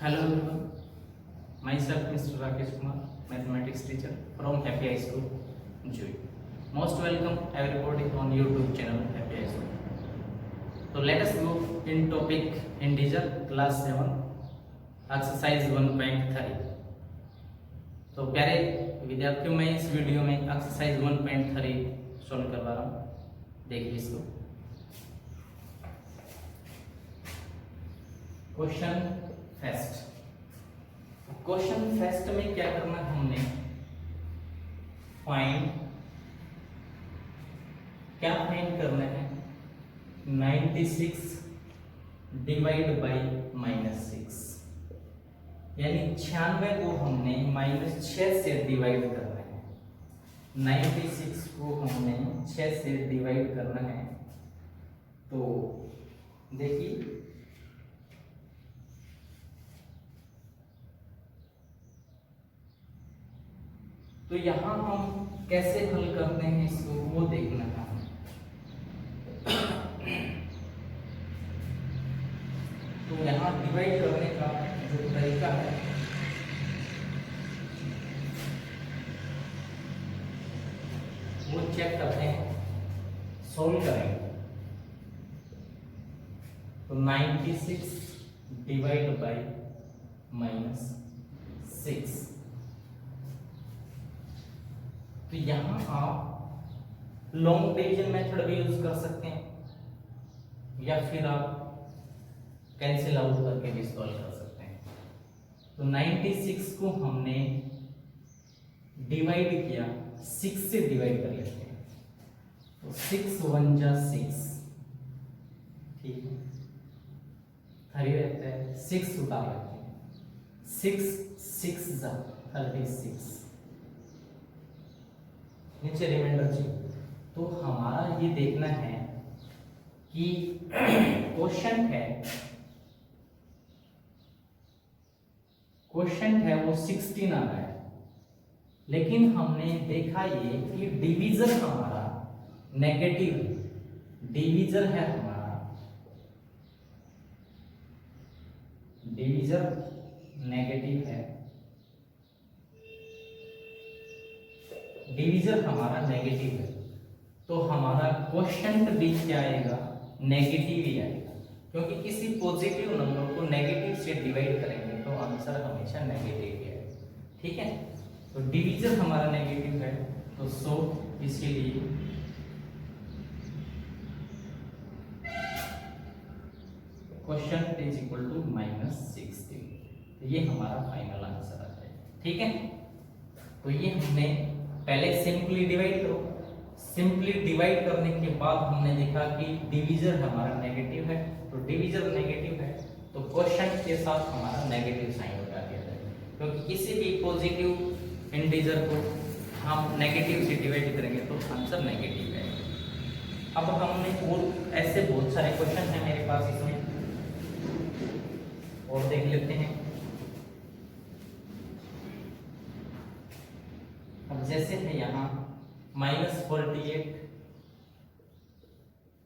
Hello everyone, myself Mr. Rakesh Kumar, mathematics teacher from Happy High School, Jui. Most welcome everybody on YouTube channel Happy High School. So let us go in topic integer class 7 exercise 1.3. तो प्यारे विद्यार्थियों मैं इस video में exercise 1.3 solve करवा रहा हूँ, देखिए इसको। क्वेश्चन फेस्ट में क्या करना है हमने, फाइंड करना है 96 डिवाइड बाई -6, यानी 96 को हमने -6 से डिवाइड करना है। 96 को हमने 6 से डिवाइड करना है। तो देखिए तो यहां हम कैसे हल करते हैं इसको वो देखना है। तो यहां डिवाइड करने का जो तरीका है वो चेक करते हैं, सोल्व करेंगे। तो 96 डिवाइड बाई -6, तो यहां आप लॉन्ग डिवीजन मेथड भी यूज कर सकते हैं या फिर आप कैंसिल आउट करके भी सॉल्व कर सकते हैं। तो 96 को हमने डिवाइड किया, 6 से डिवाइड कर लेते हैं। तो 6 1 जा 6, ठीक है, 3 रहता है, 6 उतार लेते हैं, 6 6 जा 36, नीचे रिमाइंडर चाहिए। तो हमारा ये देखना है कि क्वेश्चन है वो 16 आ रहा है, लेकिन हमने देखा ये कि डिवीजर हमारा नेगेटिव है। डिवीजर है हमारा, डिवीजर नेगेटिव है, डिवीजर हमारा नेगेटिव है, तो हमारा क्वोशंट भी क्या आएगा, नेगेटिव ही आएगा। क्योंकि किसी पॉजिटिव नंबर को नेगेटिव से डिवाइड करेंगे तो आंसर हमेशा नेगेटिव ही आएगा, ठीक है। तो डिवीजर हमारा नेगेटिव है, तो सो इसके लिए क्वोशंट इज इक्वल टू -16, तो ये हमारा फाइनल आंसर आ जाएगा, ठीक है। तो ये हमने पहले सिंपली डिवाइड करो, सिंपली डिवाइड करने के बाद हमने देखा कि डिवीजर हमारा नेगेटिव है, तो डिवीजर नेगेटिव है तो क्वोशंट के साथ हमारा नेगेटिव साइन लगा दिया जाएगा। क्योंकि किसी भी पॉजिटिव इंटीजर को हम नेगेटिव से डिवाइड करेंगे तो आंसर नेगेटिव है। अब हमने और ऐसे बहुत सारे क्वेश्चन हैं मेरे पास इसमें, और देख लेते हैं। अब जैसे है यहाँ -48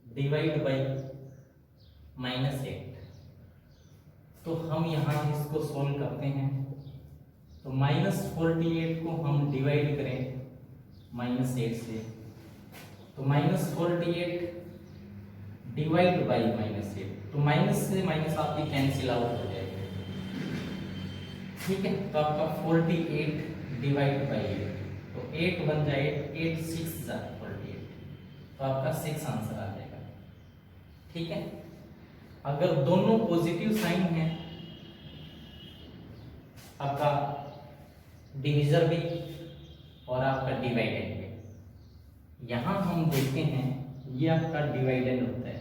डिवाइड बाई -8, तो हम यहाँ इसको सोल्व करते हैं। तो -48 को हम डिवाइड करें -8 से, तो -48 डिवाइड बाई -8, तो माइनस से माइनस आपकी कैंसिल आउट हो जाएगी, ठीक है। तो आपका 48 डिवाइड बाई 8, तो 8 बन जाए 8 6 जा 48, तो आपका 6 आंसर आ जाएगा, ठीक है। अगर दोनों पॉजिटिव साइन है, आपका डिवीजर भी और आपका डिवाइडेंड भी, यहां हम देखते हैं ये आपका डिवाइडेंड होता है,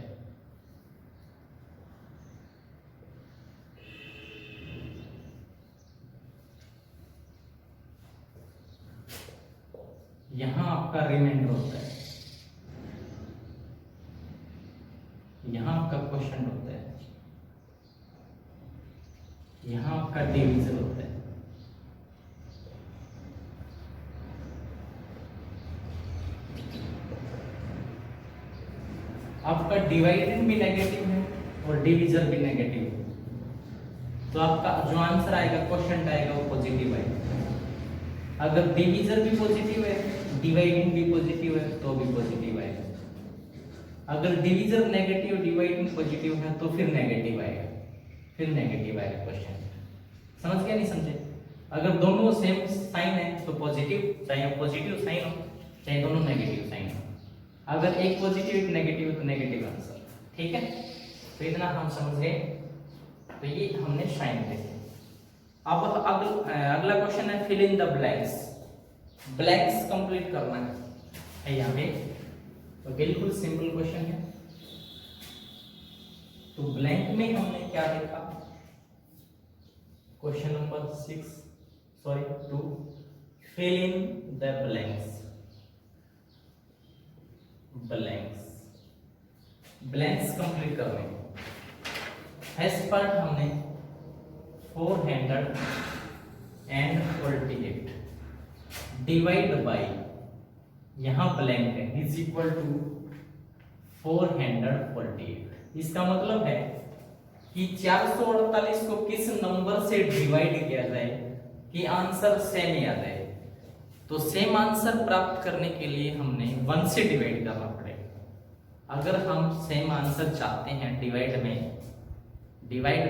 यहां आपका रिमाइंडर होता है, यहां आपका क्वोशंट होता है, यहां आपका डिवीजर होता है। आपका डिवाइडेंड भी नेगेटिव है और डिवीजर भी नेगेटिव है, तो आपका जो आंसर आएगा, क्वेश्चन आएगा, वो पॉजिटिव आएगा। अगर डिवीजर भी पॉजिटिव है, डिवाइडिंग भी पॉजिटिव है, तो भी पॉजिटिव आएगा। अगर डिवीजर नेगेटिव, डिवाइडिंग पॉजिटिव है, तो फिर नेगेटिव आएगा, क्वेश्चन। समझ गया नहीं समझे? अगर दोनों सेम साइन है तो पॉजिटिव, चाहे पॉजिटिव साइन हो चाहे दोनों नेगेटिव साइन हो। अगर एक पॉजिटिव एक नेगेटिव है तो नेगेटिव आंसर। ठीक है, तो इतना हम समझ गए। तो ये हमने साइन देखे। अब अगला क्वेश्चन है fill in the blanks. Blanks complete करना है यहाँ पे। तो बिल्कुल सिंपल क्वेश्चन है। तो ब्लैंक में हमने क्या देखा, question number 2, fill in the blanks. Blanks complete करने फर्स्ट पार्ट हमने 448 डिवाइड बाई, यहां ब्लैंक है, इज इक्वल टू 448। इसका मतलब है कि 448 को किस नंबर से डिवाइड किया जाए कि आंसर सेम ही आ जाए। तो सेम आंसर प्राप्त करने के लिए हमने 1 से डिवाइड करना पड़ेगा। अगर हम सेम आंसर चाहते हैं डिवाइड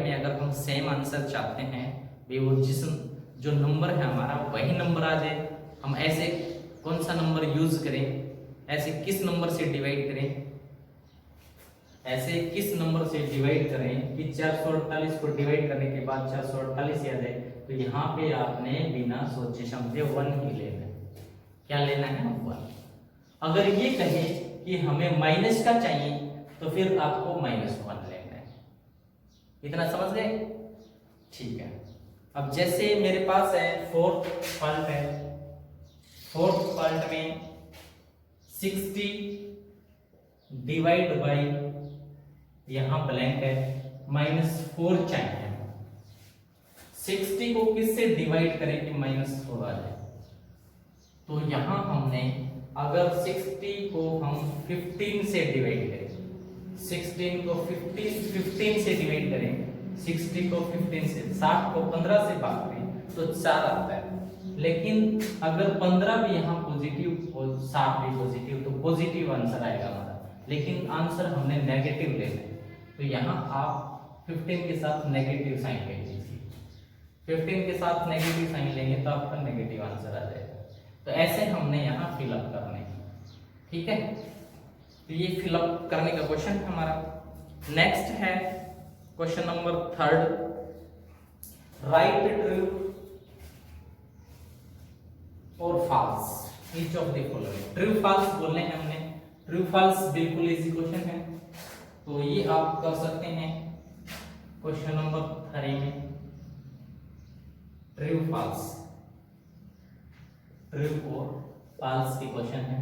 में अगर हम सेम आंसर चाहते हैं भी, वो जो नंबर है हमारा वही नंबर आ जाए, हम ऐसे कौन सा नंबर यूज करें, ऐसे किस नंबर से डिवाइड करें, कि 448 को डिवाइड करने के बाद 448 आ जाए। तो यहाँ पे आपने बिना सोचे समझे 1 ही लेना है। क्या लेना है? 1। अगर ये कहे कि हमें माइनस का चाहिए तो फिर आपको -1 लेना है। इतना समझ गए? ठीक है। अब जैसे मेरे पास है फोर्थ पार्ट में 60 डिवाइड बाई, यहां ब्लैंक है, -4 चाहिए। 60 को किससे डिवाइड करें कि -4 आ जाए? तो यहां हमने अगर 60 को हम 15 से डिवाइड करें, 16 को 15 से डिवाइड करें, 60 को 15 से, 60 को 15 से भाग करें तो 4 आता है। लेकिन अगर 15 भी यहाँ पॉजिटिव और 60 भी पॉजिटिव, तो पॉजिटिव आंसर आएगा हमारा। लेकिन आंसर हमने नेगेटिव लेना है, तो यहाँ आप 15 के साथ नेगेटिव साइन ले लीजिए। 15 के साथ नेगेटिव साइन लेंगे तो आपका नेगेटिव आंसर आ जाएगा। तो ऐसे हमने यहाँ फिलअप करने हैं। ठीक है, तो ये फिलअप करने का क्वेश्चन हमारा। नेक्स्ट है क्वेश्चन नंबर 3, राइट ट्रू और false each of the following. True false बोलने हैं हमने। ट्रू फॉल्स बिल्कुल इजी क्वेश्चन है, तो ये आप कर सकते हैं क्वेश्चन नंबर 3 में। ट्रू फॉल्स, ट्रू और फॉल्स के क्वेश्चन है,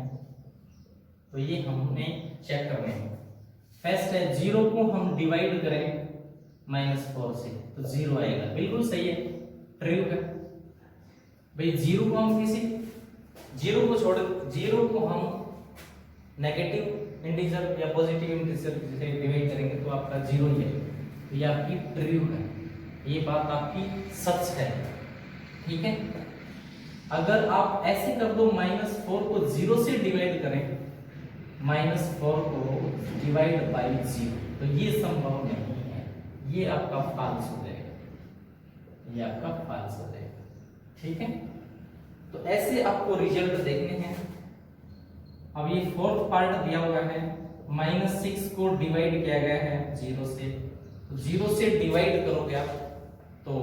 तो ये हमने चेक करने हैं। फर्स्ट है 0 को हम डिवाइड करें -4 से तो 0 आएगा। बिल्कुल सही है, ट्रू है भाई। 0 को हम जीरो को हम नेगेटिव इंटीजर या पॉजिटिव इंटीजर से डिवाइड करेंगे तो आपका 0 ही है। तो ये आपकी ट्रू है, ये बात आपकी सच है। ठीक है, अगर आप ऐसे कर दो -4 को 0 से डिवाइड करें, -4 को डिवाइड बाई 0, तो ये संभव नहीं है, ये आपका फॉल्स हो जाएगा। ठीक है, तो ऐसे आपको रिजल्ट देखने हैं। अब ये फोर्थ पार्ट दिया हुआ है, -6 को डिवाइड किया गया है 0 से, तो 0 से डिवाइड करोगे आप तो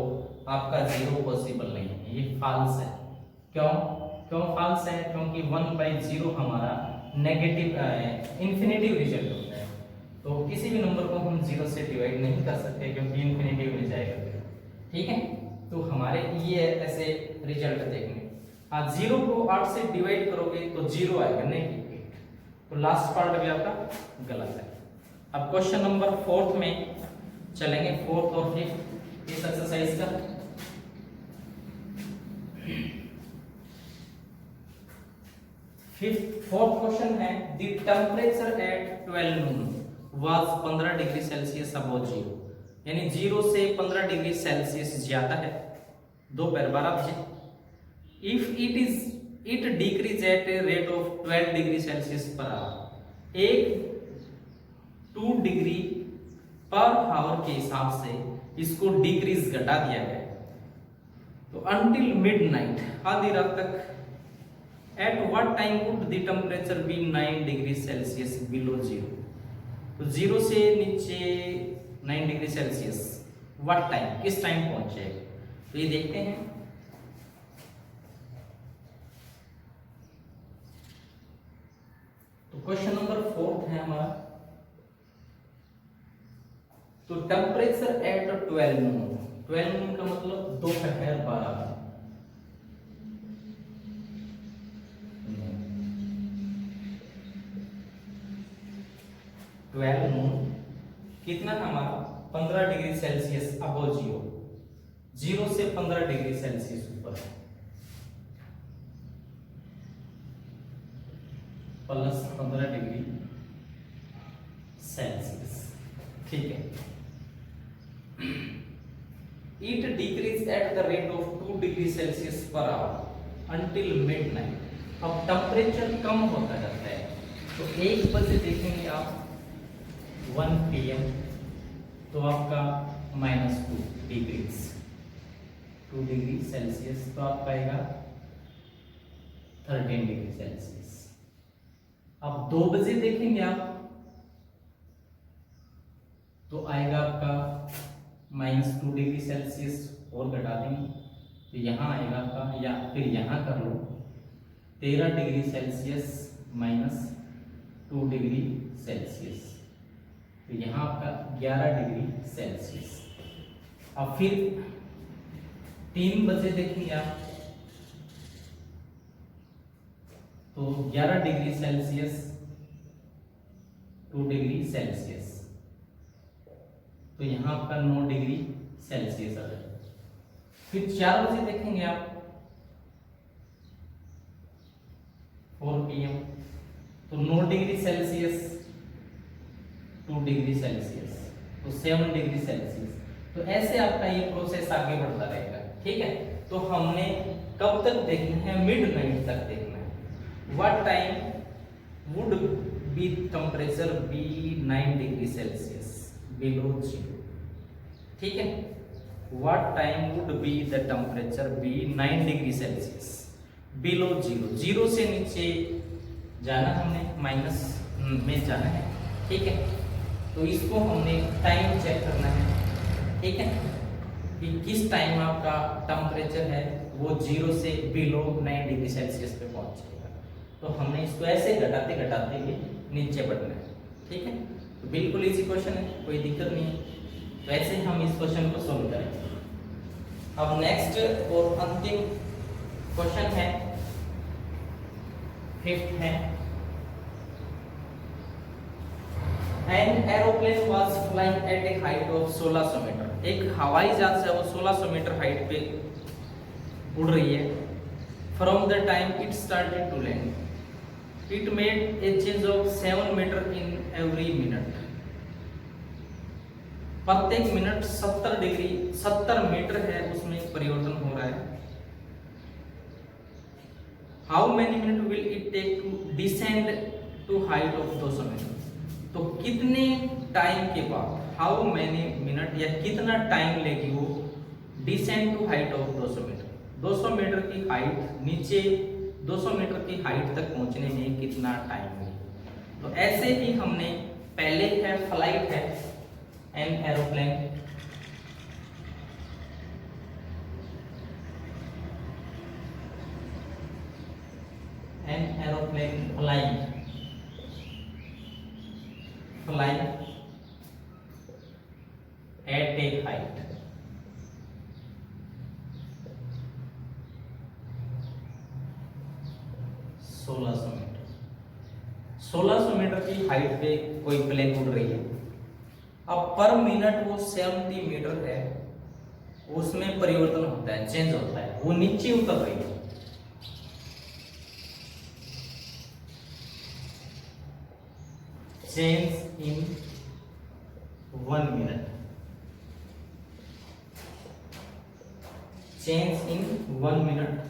आपका 0 पॉसिबल नहीं है, ये फॉल्स है। क्यों फॉल्स है? क्योंकि 1/0 हमारा नेगेटिव इंफिनिटिव रिजल्ट होता है, तो किसी भी नंबर को हम 0 से डिवाइड नहीं कर सकते क्योंकि इंफिनिटिव में जाएगा। ठीक है, तो हमारे ये ऐसे रिजल्ट देखने। 0 को 8 से डिवाइड करोगे तो 0 आएगा, नहीं 8, तो लास्ट पार्ट भी आपका गलत है। अब क्वेश्चन नंबर 4 में चलेंगे, 4th और 5th इस एक्सरसाइज का। फोर्थ क्वेश्चन है the temperature at 12 Noon was 15 degree Celsius above 0 यानी 0 से 15 डिग्री सेल्सियस ज्यादा है, दोपहर 12 बजे। If it decrease at a rate of 12 degree Celsius per hour, एक 2 डिग्री पर आवर के हिसाब से इसको डिक्रीज घटा दिया गया। तो अंटिल मिडनाइट, आधी रात तक, at what time would the temperature be 9 degree Celsius below zero. तो 0 से नीचे 9 डिग्री सेल्सियस व्हाट टाइम, किस टाइम पहुंचेगा? तो ये देखते हैं। तो क्वेश्चन नंबर 4 है हमारा। तो टेम्परेचर एट 12 नून, 12 नून का मतलब दोपहर 12, 12 नून कितना था हमारा? 15 डिग्री सेल्सियस अबो जीरो, 0 से 15 डिग्री सेल्सियस ऊपर, प्लस 15 डिग्री सेल्सियस, ठीक है। It decrease at the rate of 2 degree Celsius per hour until midnight. अब टेम्परेचर कम होता जाता है। तो 1 बजे देखेंगे आप 1 PM, तो आपका -2 डिग्रीज, 2 डिग्री सेल्सियस, तो आपका आएगा 13 डिग्री सेल्सियस। अब 2 बजे देखेंगे आप, तो आएगा आपका -2 डिग्री सेल्सियस, और घटा देंगे तो यहाँ आएगा आपका, या फिर यहाँ कर लो 13 डिग्री सेल्सियस -2 डिग्री सेल्सियस, तो यहाँ आपका 11 डिग्री सेल्सियस। अब फिर 3 बजे देखेंगे आप, तो 11 डिग्री सेल्सियस, 2 डिग्री सेल्सियस, तो यहाँ आपका 9 डिग्री सेल्सियस आ जाएगा। फिर 4 बजे देखेंगे आप, 4 PM, तो 9 डिग्री सेल्सियस, 2 डिग्री सेल्सियस, तो 7 डिग्री सेल्सियस। तो ऐसे आपका ये प्रोसेस आगे बढ़ता रहेगा, ठीक है। तो हमने कब तक देखना है? मिडनाइट तक देखना है। What time would be temperature be 9 degree Celsius below zero, ठीक है। What time would be the temperature be 9 degree Celsius below zero, 0 से नीचे जाना, हमने माइनस में जाना है, ठीक है। तो इसको हमने टाइम चेक करना है, ठीक है, कि किस टाइम आपका टेम्परेचर है वो 0 से बिलो 9 डिग्री सेल्सियस पे पहुंच जाएगा। तो हमने इसको ऐसे घटाते घटाते ही नीचे बढ़ना है, ठीक है। तो बिल्कुल इजी क्वेश्चन है, कोई दिक्कत नहीं है। तो ऐसे हम इस क्वेश्चन को सोल्व करेंगे। अब नेक्स्ट और अंतिम क्वेश्चन है, 5th है। An aeroplane was flying at a height of 1600 metre. एक हवाई जहाज है वो 1600 मीटर हाइट पे उड़ रही है। From the time it started to land, it made a change of 7 metre in every minute। प्रत्येक मिनट 70 मीटर है उसमें परिवर्तन हो रहा है। How many minutes will it take to descend to height of 200 metre? तो कितने टाइम के बाद, हाउ मैनी मिनट या कितना टाइम लेगी वो descend to height of 200 metre, 200 metre की हाइट, नीचे 200 मीटर की हाइट तक पहुंचने में कितना टाइम लेगी। तो ऐसे ही हमने पहले है फ्लाइट है, an aeroplane, an aeroplane flying at a height, सोलह सौ मीटर की हाइट पे कोई प्लेन उड़ रही है। अब पर मिनट वो 70 मीटर है, उसमें परिवर्तन होता है, चेंज होता है, वो नीचे उतर रही है। Change in 1 minute, change in 1 minute.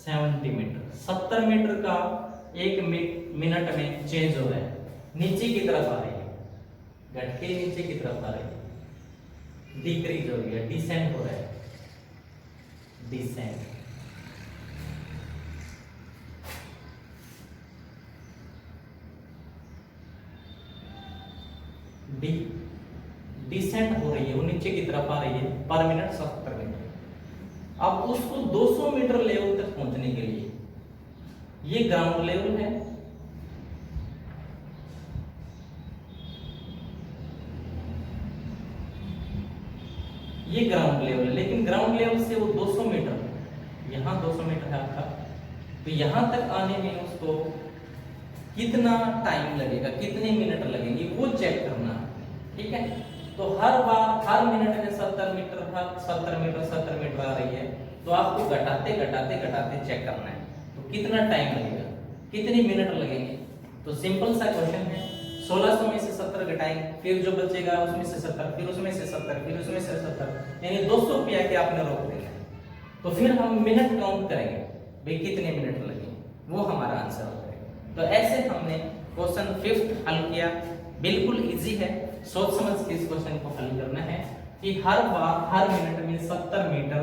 Centimetre 70 metre का 1 मिनट में चेंज हो रहा है, नीचे की तरफ आ रही है, घट के नीचे की तरफ आ रही है, डिक्रीज हो रही है, डिसेंट हो रहा है, डिसेंट। डिसेंट हो रही है, वो नीचे की तरफ आ रही है पर मिनट 70 मीटर। अब उसको 200 मीटर लेवल तक पहुंचने के लिए, ये ग्राउंड लेवल है, ये ग्राउंड लेवल है, लेकिन ग्राउंड लेवल से वो 200 मीटर, यहां 200 मीटर है आपका, तो यहां तक आने में उसको कितना टाइम लगेगा, कितने मिनट लगेंगे, वो चेक करना है। ठीक है, तो हर बार हर मिनट में 70 मीटर आ रही है, तो आपको घटाते घटाते घटाते चेक करना है, तो कितना टाइम लगेगा, कितने मिनट लगेंगे। तो सिंपल सा क्वेश्चन है, 1600 में से 70 घटाएंगे, फिर जो बचेगा उसमें से 70, फिर उसमें से 70, फिर उसमें से 70, यानी 200 पे आके आपने रोक देना है। तो फिर हम मिनट काउंट करेंगे, भाई कितने मिनट लगेंगे, वो हमारा आंसर हो जाएगा। तो ऐसे हमने क्वेश्चन 5th हल किया, बिल्कुल इजी है, सोच समझ के इस क्वेश्चन को हल करना है कि हर बार हर मिनट में 70 मीटर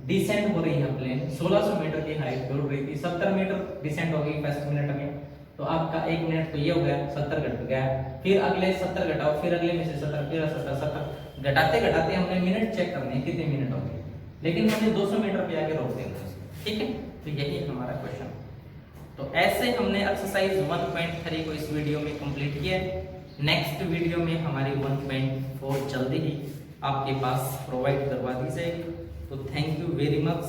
डिसेंट हो रही है प्लेन, 1600 मीटर की हाइट पे उड़ रही थी, 70 मीटर डिसेंट हो गई फर्स्ट मिनट में, तो आपका 1 मिनट तो ये हो गया, 70 घट गया, फिर अगले 70 घटाओ, फिर अगले में से 70, फिर 70 घटाते घटाते हमने मिनट चेक करने हैं कितने मिनट होंगे, लेकिन हमने 200 मीटर पे आके रोक देना है। ठीक है, तो यही हमारा क्वेश्चन। तो ऐसे हमने एक्सरसाइज 1.3 को इस वीडियो में कंप्लीट किया है। नेक्स्ट वीडियो में हमारी 1.4 जल्दी ही आपके पास प्रोवाइड करवा दी जाएगी। तो थैंक यू वेरी मच।